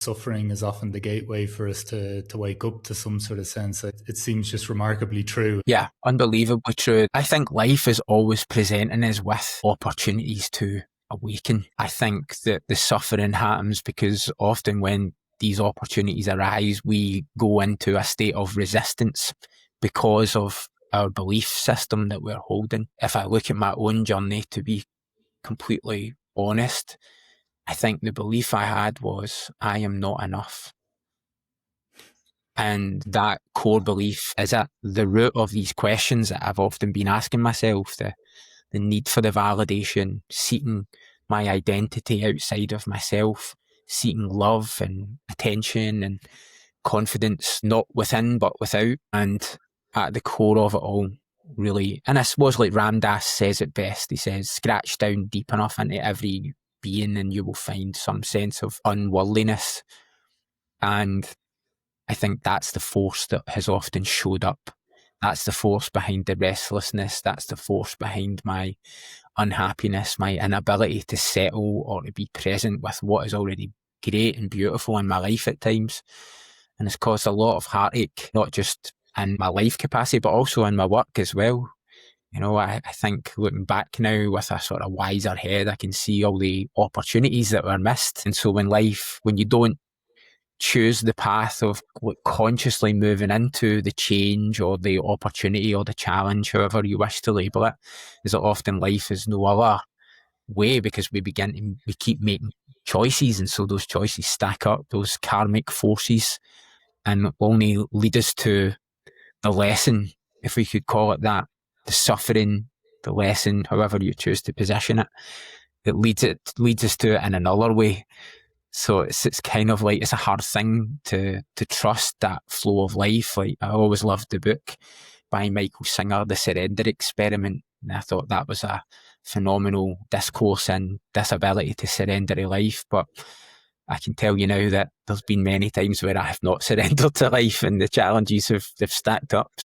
Suffering is often the gateway for us to wake up to some sort of sense. It seems just remarkably true. Yeah, unbelievably true. I think life is always presenting us with opportunities to awaken. I think that the suffering happens because often when these opportunities arise, we go into a state of resistance because of our belief system that we're holding. If I look at my own journey, to be completely honest, I think the belief I had was, I am not enough. And that core belief is at the root of these questions that I've often been asking myself, the need for the validation, seeking my identity outside of myself, seeking love and attention and confidence, not within but without. And at the core of it all, really, and I suppose like Ram Dass says it best, he says, scratch down deep enough into every being and you will find some sense of unworthiness. And I think that's the force that has often showed up. That's the force behind the restlessness. That's the force behind my unhappiness, my inability to settle or to be present with what is already great and beautiful in my life at times. And it's caused a lot of heartache, not just in my life capacity, but also in my work as well. You know, I think looking back now with a sort of wiser head, I can see all the opportunities that were missed. And so when you don't choose the path of consciously moving into the change or the opportunity or the challenge, however you wish to label it, is that often life is no other way because we keep making choices, and so those choices stack up, those karmic forces, and only lead us to the lesson, if we could call it that, the suffering, the lesson, however you choose to position it. It leads us to it in another way. So it's kind of like, it's a hard thing to trust that flow of life. Like, I always loved the book by Michael Singer, The Surrender Experiment. And I thought that was a phenomenal discourse in this ability to surrender to life. But I can tell you now that there's been many times where I have not surrendered to life and the challenges they've stacked up.